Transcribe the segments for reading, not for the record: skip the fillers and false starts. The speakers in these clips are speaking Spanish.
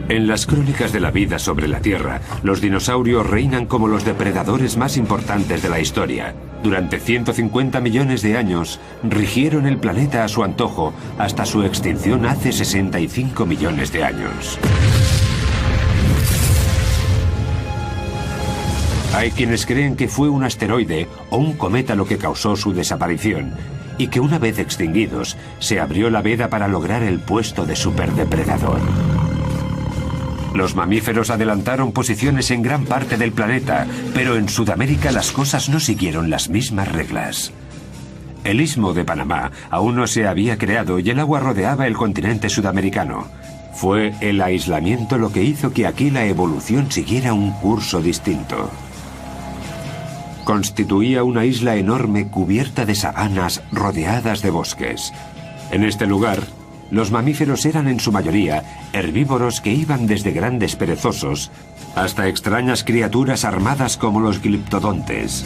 En las crónicas de la vida sobre la Tierra, los dinosaurios reinan como los depredadores más importantes de la historia. Durante 150 millones de años, rigieron el planeta a su antojo hasta su extinción hace 65 millones de años. Hay quienes creen que fue un asteroide o un cometa lo que causó su desaparición, y que una vez extinguidos, se abrió la veda para lograr el puesto de superdepredador. Los mamíferos adelantaron posiciones en gran parte del planeta, pero en Sudamérica las cosas no siguieron las mismas reglas. El Istmo de Panamá aún no se había creado y el agua rodeaba el continente sudamericano. Fue el aislamiento lo que hizo que aquí la evolución siguiera un curso distinto. Constituía una isla enorme cubierta de sabanas rodeadas de bosques. En este lugar, los mamíferos eran en su mayoría herbívoros que iban desde grandes perezosos hasta extrañas criaturas armadas como los gliptodontes.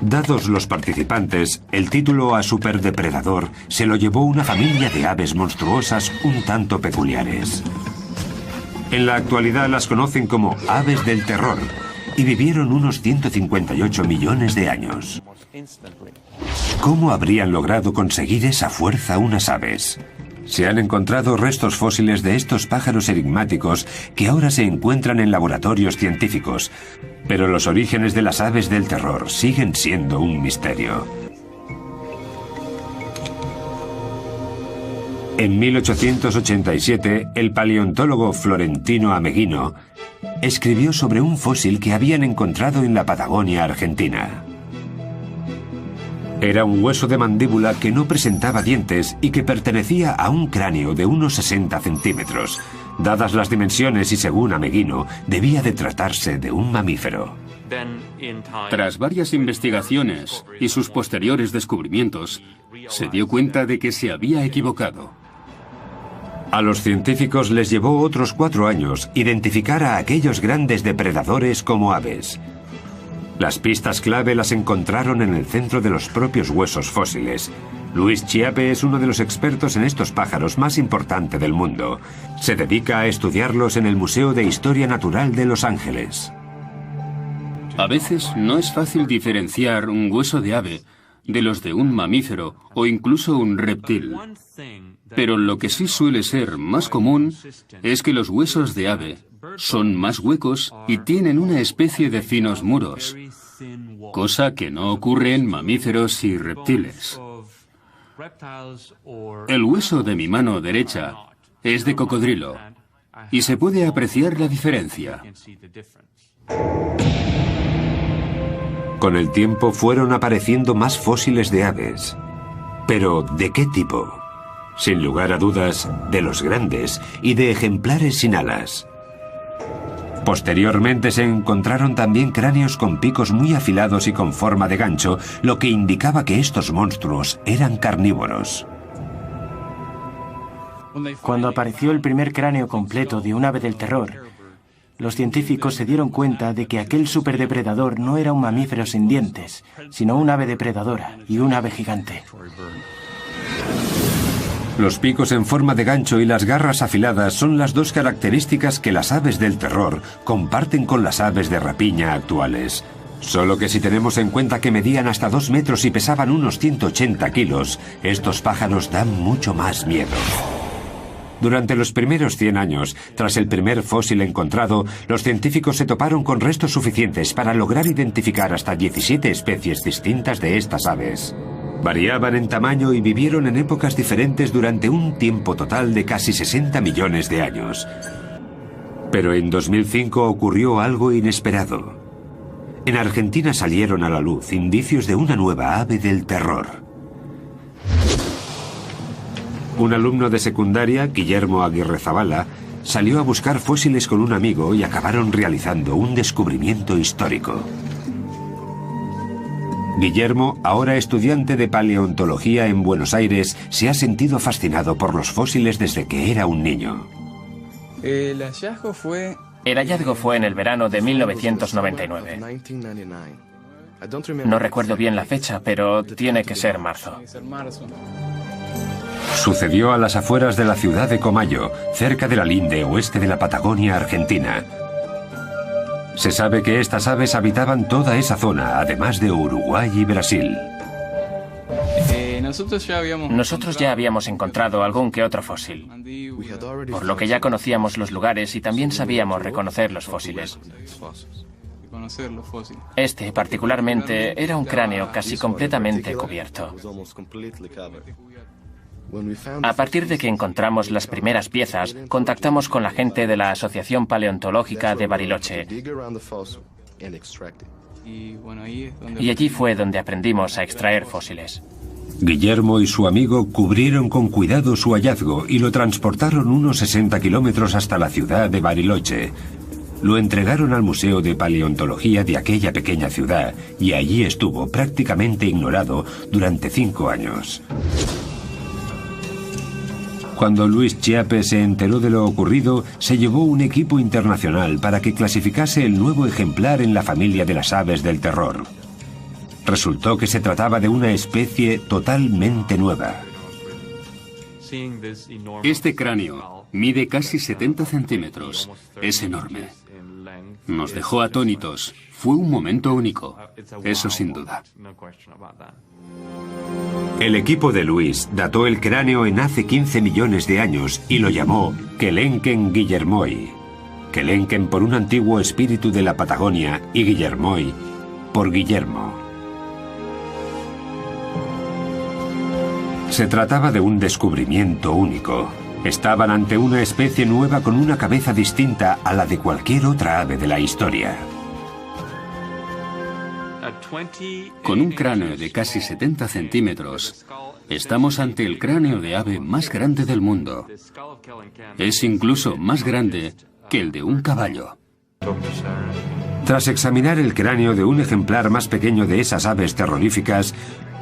Dados los participantes, el título a superdepredador se lo llevó una familia de aves monstruosas un tanto peculiares. En la actualidad las conocen como aves del terror y vivieron unos 158 millones de años. ¿Cómo habrían logrado conseguir esa fuerza unas aves? Se han encontrado restos fósiles de estos pájaros enigmáticos que ahora se encuentran en laboratorios científicos, pero los orígenes de las aves del terror siguen siendo un misterio. En 1887, el paleontólogo Florentino Ameghino escribió sobre un fósil que habían encontrado en la Patagonia argentina. Era un hueso de mandíbula que no presentaba dientes y que pertenecía a un cráneo de unos 60 centímetros. Dadas las dimensiones y según Ameghino, debía de tratarse de un mamífero. Tras varias investigaciones y sus posteriores descubrimientos, se dio cuenta de que se había equivocado. A los científicos les llevó otros 4 años identificar a aquellos grandes depredadores como aves. Las pistas clave las encontraron en el centro de los propios huesos fósiles. Luis Chiappe es uno de los expertos en estos pájaros más importante del mundo. Se dedica a estudiarlos en el Museo de Historia Natural de Los Ángeles. A veces no es fácil diferenciar un hueso de ave de los de un mamífero o incluso un reptil. Pero lo que sí suele ser más común es que los huesos de ave son más huecos y tienen una especie de finos muros, cosa que no ocurre en mamíferos y reptiles. El hueso de mi mano derecha es de cocodrilo y se puede apreciar la diferencia. Con el tiempo fueron apareciendo más fósiles de aves. ¿Pero de qué tipo? Sin lugar a dudas, de los grandes y de ejemplares sin alas. Posteriormente se encontraron también cráneos con picos muy afilados y con forma de gancho, lo que indicaba que estos monstruos eran carnívoros. Cuando apareció el primer cráneo completo de un ave del terror, los científicos se dieron cuenta de que aquel superdepredador no era un mamífero sin dientes, sino un ave depredadora y un ave gigante. Los picos en forma de gancho y las garras afiladas son las dos características que las aves del terror comparten con las aves de rapiña actuales. Solo que si tenemos en cuenta que medían hasta 2 metros y pesaban unos 180 kilos, estos pájaros dan mucho más miedo. Durante los primeros 100 años, tras el primer fósil encontrado, los científicos se toparon con restos suficientes para lograr identificar hasta 17 especies distintas de estas aves. Variaban en tamaño y vivieron en épocas diferentes durante un tiempo total de casi 60 millones de años. Pero en 2005 ocurrió algo inesperado. En Argentina salieron a la luz indicios de una nueva ave del terror. Un alumno de secundaria, Guillermo Aguirrezabala, salió a buscar fósiles con un amigo y acabaron realizando un descubrimiento histórico. Guillermo, ahora estudiante de paleontología en Buenos Aires, se ha sentido fascinado por los fósiles desde que era un niño. El hallazgo fue en el verano de 1999. No recuerdo bien la fecha, pero tiene que ser marzo. Sucedió a las afueras de la ciudad de Comayo, cerca de la linde oeste de la Patagonia argentina. Se sabe que estas aves habitaban toda esa zona, además de Uruguay y Brasil. Nosotros ya habíamos encontrado algún que otro fósil, por lo que ya conocíamos los lugares y también sabíamos reconocer los fósiles. Este, particularmente, era un cráneo casi completamente cubierto. A partir de que encontramos las primeras piezas, contactamos con la gente de la Asociación Paleontológica de Bariloche. Y allí fue donde aprendimos a extraer fósiles. Guillermo y su amigo cubrieron con cuidado su hallazgo y lo transportaron unos 60 kilómetros hasta la ciudad de Bariloche. Lo entregaron al Museo de Paleontología de aquella pequeña ciudad y allí estuvo prácticamente ignorado durante 5 años. Cuando Luis Chiappe se enteró de lo ocurrido, se llevó un equipo internacional para que clasificase el nuevo ejemplar en la familia de las aves del terror. Resultó que se trataba de una especie totalmente nueva. Este cráneo mide casi 70 centímetros. Es enorme. Nos dejó atónitos. Fue un momento único. Eso sin duda. El equipo de Luis dató el cráneo en hace 15 millones de años y lo llamó Kelenken guillermoi. Kelenken por un antiguo espíritu de la Patagonia y Guillermoi por Guillermo. Se trataba de un descubrimiento único. Estaban ante una especie nueva con una cabeza distinta a la de cualquier otra ave de la historia. Con un cráneo de casi 70 centímetros, estamos ante el cráneo de ave más grande del mundo. Es incluso más grande que el de un caballo. Tras examinar el cráneo de un ejemplar más pequeño de esas aves terroríficas,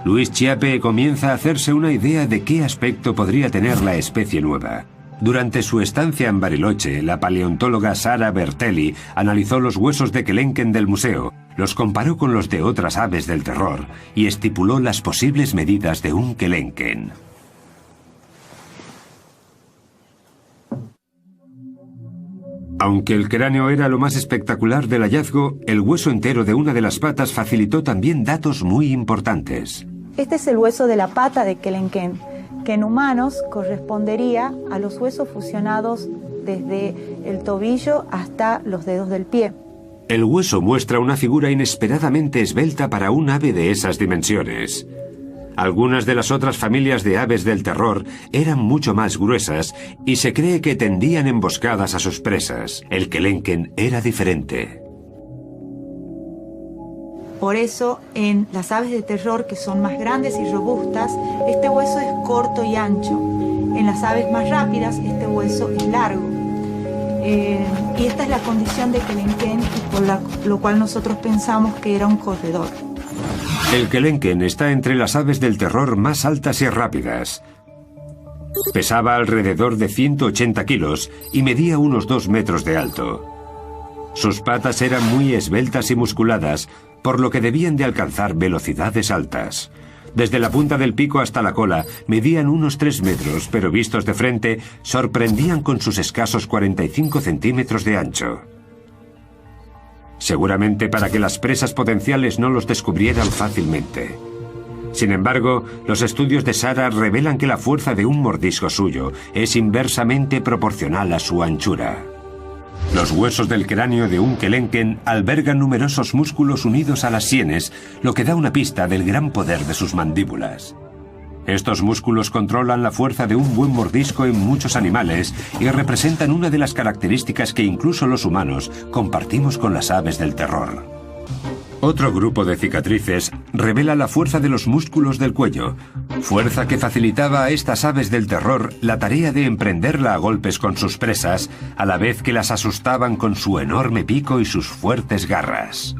Luis Chiappe comienza a hacerse una idea de qué aspecto podría tener la especie nueva. Durante su estancia en Bariloche, la paleontóloga Sara Bertelli analizó los huesos de Kelenken del museo, los comparó con los de otras aves del terror y estipuló las posibles medidas de un Kelenken. Aunque el cráneo era lo más espectacular del hallazgo, el hueso entero de una de las patas facilitó también datos muy importantes. Este es el hueso de la pata de Kelenken, que en humanos correspondería a los huesos fusionados desde el tobillo hasta los dedos del pie. El hueso muestra una figura inesperadamente esbelta para un ave de esas dimensiones. Algunas de las otras familias de aves del terror eran mucho más gruesas y se cree que tendían emboscadas a sus presas. El Kelenken era diferente. Por eso, en las aves de terror, que son más grandes y robustas, este hueso es corto y ancho. En las aves más rápidas, este hueso es largo. Y esta es la condición de Kelenken, por lo cual nosotros pensamos que era un corredor. El Kelenken está entre las aves del terror más altas y rápidas. Pesaba alrededor de 180 kilos y medía unos 2 metros de alto. Sus patas eran muy esbeltas y musculadas, por lo que debían de alcanzar velocidades altas. Desde la punta del pico hasta la cola medían unos 3 metros, pero vistos de frente sorprendían con sus escasos 45 centímetros de ancho. Seguramente para que las presas potenciales no los descubrieran fácilmente. Sin embargo, los estudios de Sara revelan que la fuerza de un mordisco suyo es inversamente proporcional a su anchura. Los huesos del cráneo de un Kelenken albergan numerosos músculos unidos a las sienes, lo que da una pista del gran poder de sus mandíbulas. Estos músculos controlan la fuerza de un buen mordisco en muchos animales y representan una de las características que incluso los humanos compartimos con las aves del terror. Otro grupo de cicatrices revela la fuerza de los músculos del cuello, fuerza que facilitaba a estas aves del terror la tarea de emprenderla a golpes con sus presas, a la vez que las asustaban con su enorme pico y sus fuertes garras.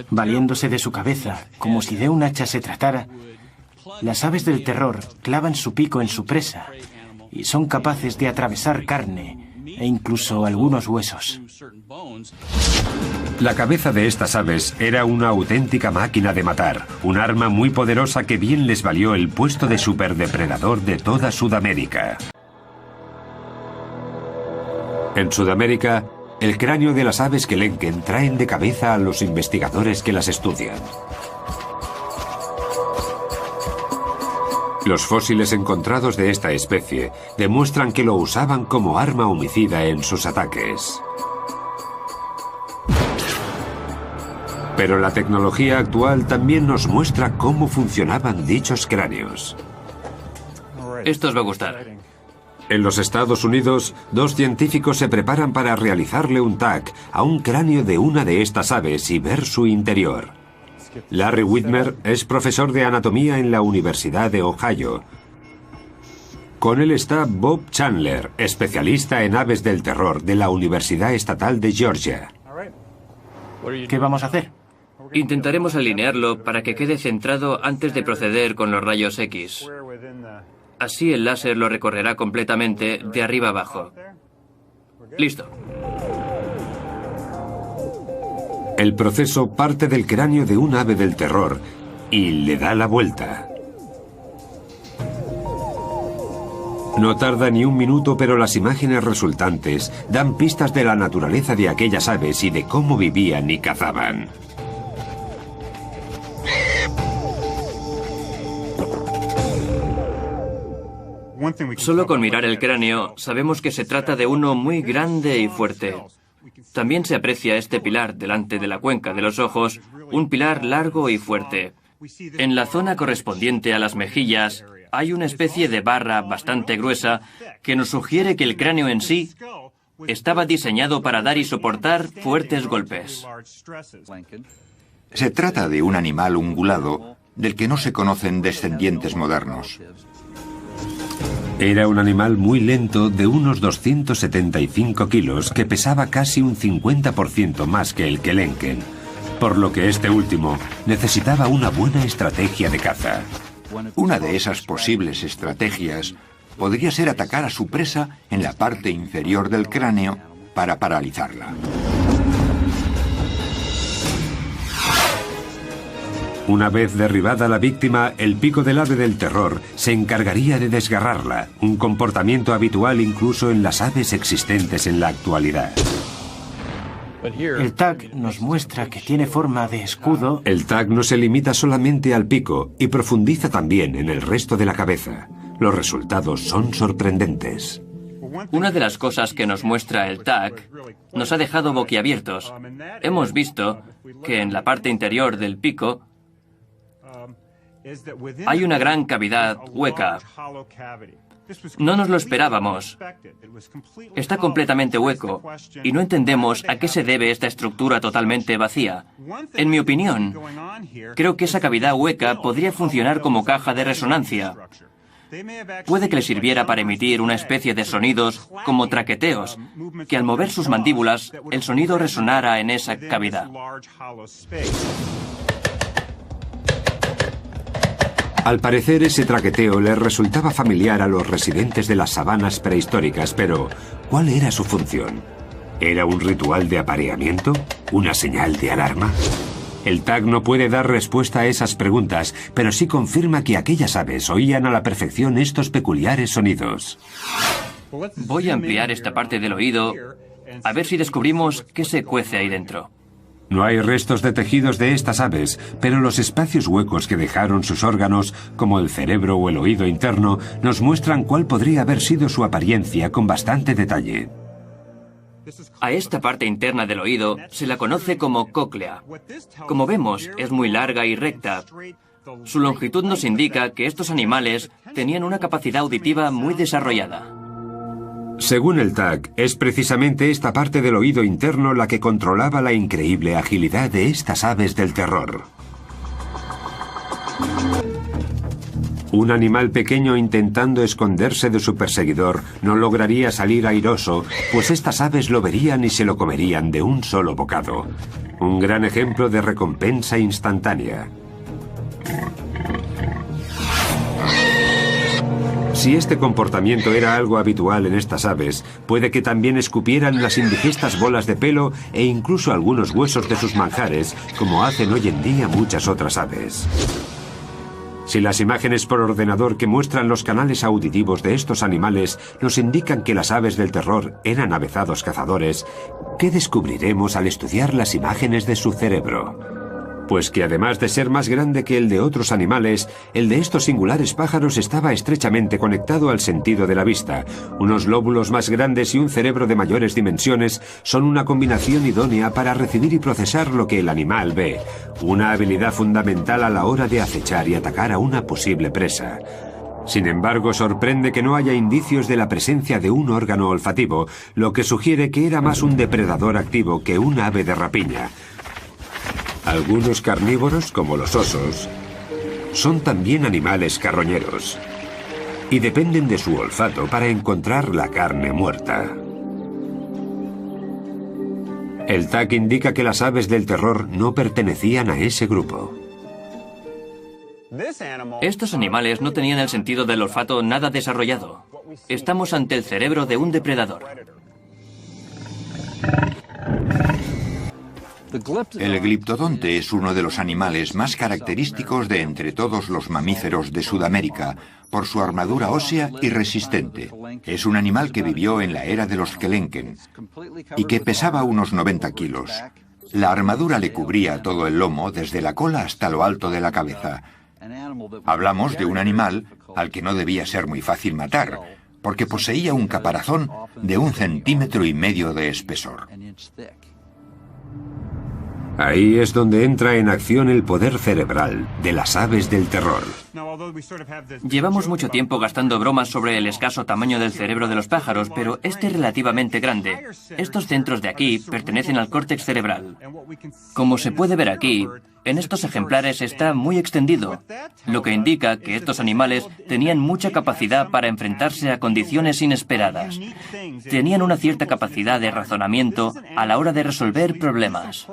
Valiéndose de su cabeza, como si de un hacha se tratara, las aves del terror clavan su pico en su presa y son capaces de atravesar carne e incluso algunos huesos. La cabeza de estas aves era una auténtica máquina de matar, un arma muy poderosa que bien les valió el puesto de superdepredador de toda Sudamérica. En Sudamérica, el cráneo de las aves Kelenken traen de cabeza a los investigadores que las estudian. Los fósiles encontrados de esta especie demuestran que lo usaban como arma homicida en sus ataques. Pero la tecnología actual también nos muestra cómo funcionaban dichos cráneos. Esto os va a gustar. En los Estados Unidos, 2 científicos se preparan para realizarle un TAC a un cráneo de una de estas aves y ver su interior. Larry Whitmer es profesor de anatomía en la Universidad de Ohio. Con él está Bob Chandler, especialista en aves del terror de la Universidad Estatal de Georgia. ¿Qué vamos a hacer? Intentaremos alinearlo para que quede centrado antes de proceder con los rayos X. Así el láser lo recorrerá completamente de arriba abajo. Listo. El proceso parte del cráneo de un ave del terror y le da la vuelta. No tarda ni un minuto, pero las imágenes resultantes dan pistas de la naturaleza de aquellas aves y de cómo vivían y cazaban. Solo con mirar el cráneo sabemos que se trata de uno muy grande y fuerte. También se aprecia este pilar delante de la cuenca de los ojos, un pilar largo y fuerte. En la zona correspondiente a las mejillas hay una especie de barra bastante gruesa que nos sugiere que el cráneo en sí estaba diseñado para dar y soportar fuertes golpes. Se trata de un animal ungulado del que no se conocen descendientes modernos. Era un animal muy lento de unos 275 kilos que pesaba casi un 50% más que el Kelenken, por lo que este último necesitaba una buena estrategia de caza. Una de esas posibles estrategias podría ser atacar a su presa en la parte inferior del cráneo para paralizarla. Una vez derribada la víctima, el pico del ave del terror se encargaría de desgarrarla, un comportamiento habitual incluso en las aves existentes en la actualidad. El TAC nos muestra que tiene forma de escudo. El TAC no se limita solamente al pico y profundiza también en el resto de la cabeza. Los resultados son sorprendentes. Una de las cosas que nos muestra el TAC nos ha dejado boquiabiertos. Hemos visto que en la parte interior del pico hay una gran cavidad hueca. No nos lo esperábamos. Está completamente hueco y no entendemos a qué se debe esta estructura totalmente vacía. En mi opinión, creo que esa cavidad hueca podría funcionar como caja de resonancia. Puede que le sirviera para emitir una especie de sonidos como traqueteos, que al mover sus mandíbulas, el sonido resonara en esa cavidad. Al parecer, ese traqueteo les resultaba familiar a los residentes de las sabanas prehistóricas, pero ¿cuál era su función? ¿Era un ritual de apareamiento? ¿Una señal de alarma? El TAC no puede dar respuesta a esas preguntas, pero sí confirma que aquellas aves oían a la perfección estos peculiares sonidos. Voy a ampliar esta parte del oído a ver si descubrimos qué se cuece ahí dentro. No hay restos de tejidos de estas aves, pero los espacios huecos que dejaron sus órganos, como el cerebro o el oído interno, nos muestran cuál podría haber sido su apariencia con bastante detalle. A esta parte interna del oído se la conoce como cóclea. Como vemos, es muy larga y recta. Su longitud nos indica que estos animales tenían una capacidad auditiva muy desarrollada. Según el TAC, es precisamente esta parte del oído interno la que controlaba la increíble agilidad de estas aves del terror. Un animal pequeño intentando esconderse de su perseguidor no lograría salir airoso, pues estas aves lo verían y se lo comerían de un solo bocado. Un gran ejemplo de recompensa instantánea. Si este comportamiento era algo habitual en estas aves, puede que también escupieran las indigestas bolas de pelo e incluso algunos huesos de sus manjares, como hacen hoy en día muchas otras aves. Si las imágenes por ordenador que muestran los canales auditivos de estos animales nos indican que las aves del terror eran avezados cazadores, ¿qué descubriremos al estudiar las imágenes de su cerebro? Pues que además de ser más grande que el de otros animales, el de estos singulares pájaros estaba estrechamente conectado al sentido de la vista. Unos lóbulos más grandes y un cerebro de mayores dimensiones son una combinación idónea para recibir y procesar lo que el animal ve, una habilidad fundamental a la hora de acechar y atacar a una posible presa. Sin embargo, sorprende que no haya indicios de la presencia de un órgano olfativo, lo que sugiere que era más un depredador activo que un ave de rapiña. Algunos carnívoros, como los osos, son también animales carroñeros y dependen de su olfato para encontrar la carne muerta. El tag indica que las aves del terror no pertenecían a ese grupo. Estos animales no tenían el sentido del olfato nada desarrollado. Estamos ante el cerebro de un depredador. El gliptodonte es uno de los animales más característicos de entre todos los mamíferos de Sudamérica, por su armadura ósea y resistente. Es un animal que vivió en la era de los Kelenken y que pesaba unos 90 kilos. La armadura le cubría todo el lomo, desde la cola hasta lo alto de la cabeza. Hablamos de un animal al que no debía ser muy fácil matar, porque poseía un caparazón de 1,5 centímetros de espesor. Ahí es donde entra en acción el poder cerebral de las aves del terror. Llevamos mucho tiempo gastando bromas sobre el escaso tamaño del cerebro de los pájaros, pero este es relativamente grande. Estos centros de aquí pertenecen al córtex cerebral. Como se puede ver aquí, en estos ejemplares está muy extendido, lo que indica que estos animales tenían mucha capacidad para enfrentarse a condiciones inesperadas. Tenían una cierta capacidad de razonamiento a la hora de resolver problemas.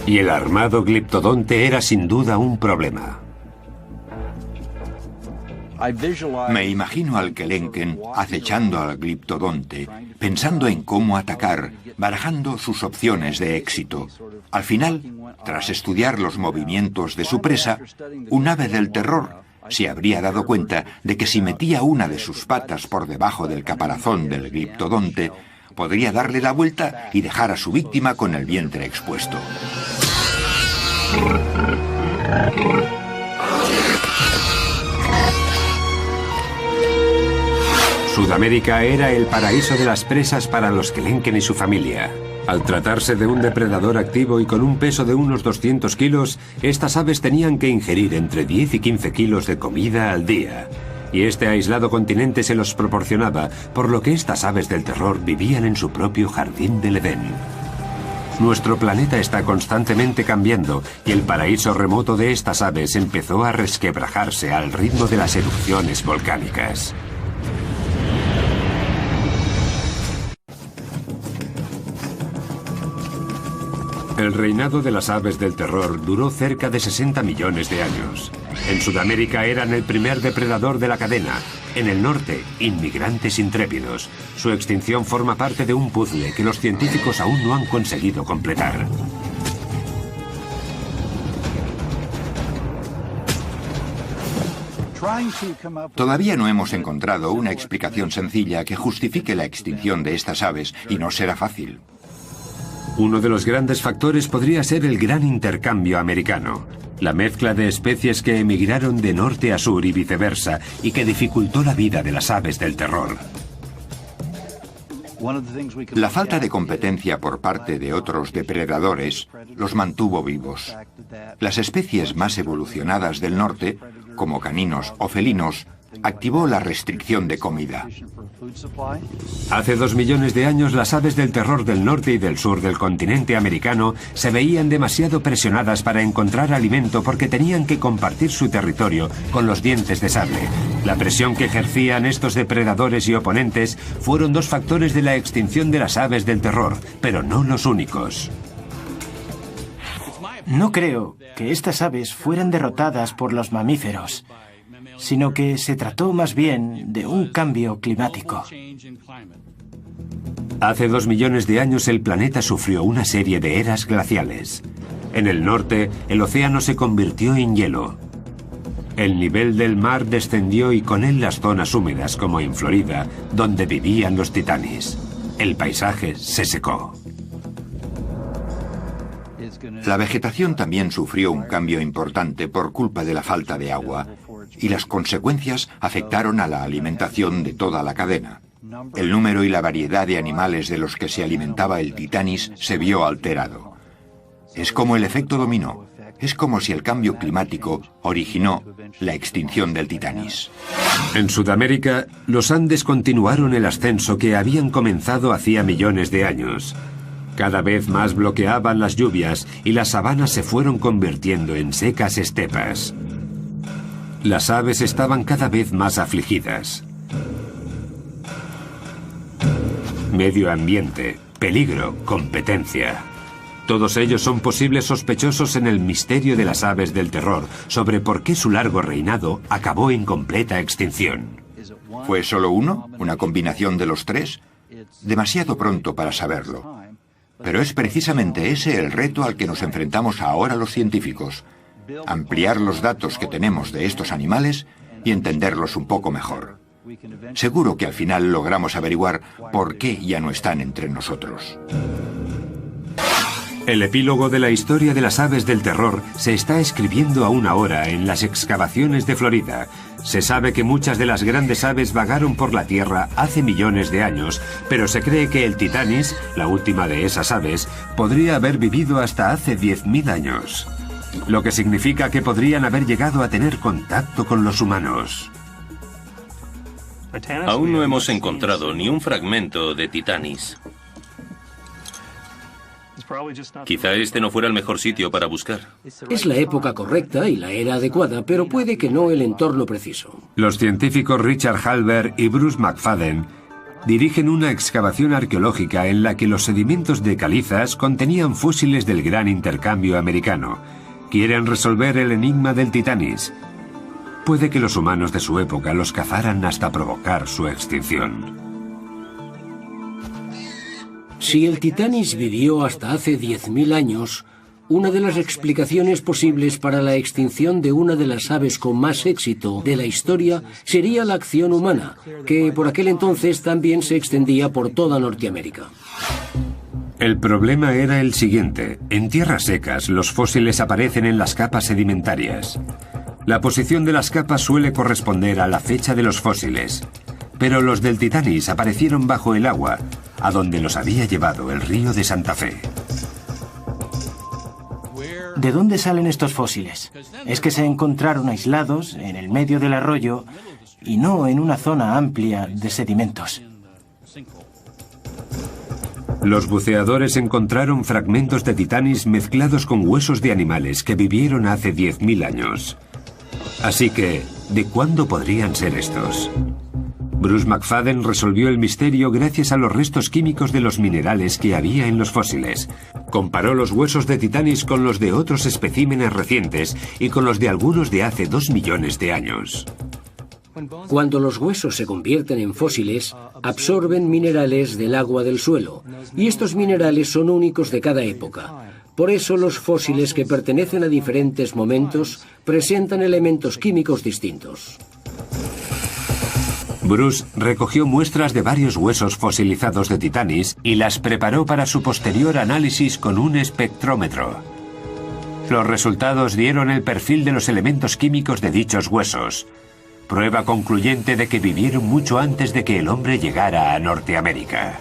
Y el armado gliptodonte era sin duda un problema. Me imagino al Kelenken acechando al gliptodonte, pensando en cómo atacar, barajando sus opciones de éxito. Al final, tras estudiar los movimientos de su presa, un ave del terror se habría dado cuenta de que si metía una de sus patas por debajo del caparazón del gliptodonte, podría darle la vuelta y dejar a su víctima con el vientre expuesto. Sudamérica era el paraíso de las presas para los Kelenken y su familia. Al tratarse de un depredador activo y con un peso de unos 200 kilos, estas aves tenían que ingerir entre 10 y 15 kilos de comida al día. Y este aislado continente se los proporcionaba, por lo que estas aves del terror vivían en su propio jardín del Edén. Nuestro planeta está constantemente cambiando y el paraíso remoto de estas aves empezó a resquebrajarse al ritmo de las erupciones volcánicas. El reinado de las aves del terror duró cerca de 60 millones de años. En Sudamérica eran el primer depredador de la cadena. En el norte, inmigrantes intrépidos. Su extinción forma parte de un puzzle que los científicos aún no han conseguido completar. Todavía no hemos encontrado una explicación sencilla que justifique la extinción de estas aves, y no será fácil. Uno de los grandes factores podría ser el gran intercambio americano, la mezcla de especies que emigraron de norte a sur y viceversa, y que dificultó la vida de las aves del terror. La falta de competencia por parte de otros depredadores los mantuvo vivos. Las especies más evolucionadas del norte, como caninos o felinos, activó la restricción de comida. Hace 2 millones de años las aves del terror del norte y del sur del continente americano se veían demasiado presionadas para encontrar alimento porque tenían que compartir su territorio con los dientes de sable. La presión que ejercían estos depredadores y oponentes fueron 2 factores de la extinción de las aves del terror, pero no los únicos. No creo que estas aves fueran derrotadas por los mamíferos. sino que se trató más bien de un cambio climático. Hace 2 millones de años el planeta sufrió una serie de eras glaciales. En el norte, el océano se convirtió en hielo. El nivel del mar descendió y con él las zonas húmedas, como en Florida, donde vivían los titanis. El paisaje se secó. La vegetación también sufrió un cambio importante por culpa de la falta de agua, y las consecuencias afectaron a la alimentación de toda la cadena. El número y la variedad de animales de los que se alimentaba el titanis se vio alterado. Es como el efecto dominó. Es como si el cambio climático originó la extinción del titanis. En Sudamérica, los Andes continuaron el ascenso que habían comenzado hacía millones de años. Cada vez más bloqueaban las lluvias y las sabanas se fueron convirtiendo en secas estepas. Las aves estaban cada vez más afligidas. Medio ambiente, peligro, competencia. Todos ellos son posibles sospechosos en el misterio de las aves del terror sobre por qué su largo reinado acabó en completa extinción. ¿Fue solo uno? ¿Una combinación de los tres? Demasiado pronto para saberlo. Pero es precisamente ese el reto al que nos enfrentamos ahora los científicos. Ampliar los datos que tenemos de estos animales y entenderlos un poco mejor. Seguro que al final logramos averiguar por qué ya no están entre nosotros. El epílogo de la historia de las aves del terror se está escribiendo aún ahora en las excavaciones de Florida. Se sabe que muchas de las grandes aves vagaron por la Tierra hace millones de años, pero se cree que el titanis, la última de esas aves, podría haber vivido hasta hace 10.000 años. Lo que significa que podrían haber llegado a tener contacto con los humanos. Aún no hemos encontrado ni un fragmento de titanis. Quizá este no fuera el mejor sitio para buscar. Es la época correcta y la era adecuada, pero puede que no el entorno preciso. Los científicos Richard Halber y Bruce McFadden dirigen una excavación arqueológica en la que los sedimentos de calizas contenían fósiles del gran intercambio americano. Quieren resolver el enigma del titanis. Puede que los humanos de su época los cazaran hasta provocar su extinción. Si el titanis vivió hasta hace 10.000 años, una de las explicaciones posibles para la extinción de una de las aves con más éxito de la historia sería la acción humana, que por aquel entonces también se extendía por toda Norteamérica. El problema era el siguiente. En tierras secas, los fósiles aparecen en las capas sedimentarias. La posición de las capas suele corresponder a la fecha de los fósiles. Pero los del titanis aparecieron bajo el agua, a donde los había llevado el río de Santa Fe. ¿De dónde salen estos fósiles? Es que se encontraron aislados en el medio del arroyo y no en una zona amplia de sedimentos. Los buceadores encontraron fragmentos de titanis mezclados con huesos de animales que vivieron hace 10.000 años. Así que, ¿de cuándo podrían ser estos? Bruce McFadden resolvió el misterio gracias a los restos químicos de los minerales que había en los fósiles. Comparó los huesos de titanis con los de otros especímenes recientes y con los de algunos de hace 2 millones de años. Cuando los huesos se convierten en fósiles, absorben minerales del agua del suelo, y estos minerales son únicos de cada época. Por eso los fósiles que pertenecen a diferentes momentos presentan elementos químicos distintos. Bruce recogió muestras de varios huesos fosilizados de titanis y las preparó para su posterior análisis con un espectrómetro. Los resultados dieron el perfil de los elementos químicos de dichos huesos, prueba concluyente de que vivieron mucho antes de que el hombre llegara a Norteamérica.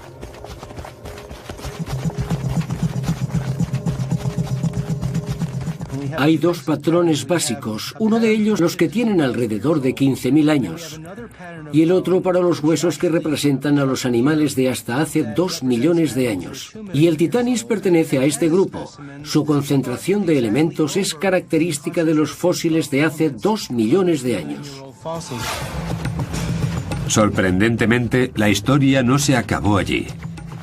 Hay 2 patrones básicos, uno de ellos los que tienen alrededor de 15.000 años, y el otro para los huesos que representan a los animales de hasta hace 2 millones de años. Y el titanis pertenece a este grupo. Su concentración de elementos es característica de los fósiles de hace 2 millones de años. Sorprendentemente, la historia no se acabó allí.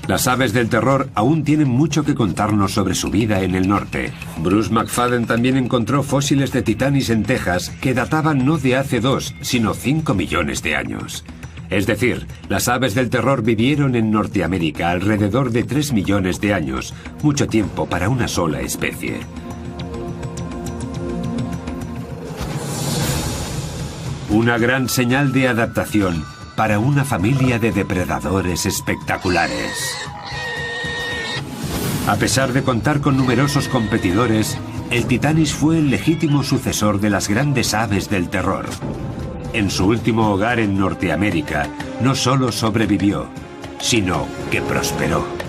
Las aves del terror aún tienen mucho que contarnos sobre su vida en el norte. Bruce McFadden también encontró fósiles de titanis en Texas que databan no de hace 2, sino 5 millones de años. Es decir, las aves del terror vivieron en Norteamérica alrededor de 3 millones de años, mucho tiempo para una sola especie. Una gran señal de adaptación para una familia de depredadores espectaculares. A pesar de contar con numerosos competidores, el titanis fue el legítimo sucesor de las grandes aves del terror. En su último hogar en Norteamérica, no solo sobrevivió, sino que prosperó.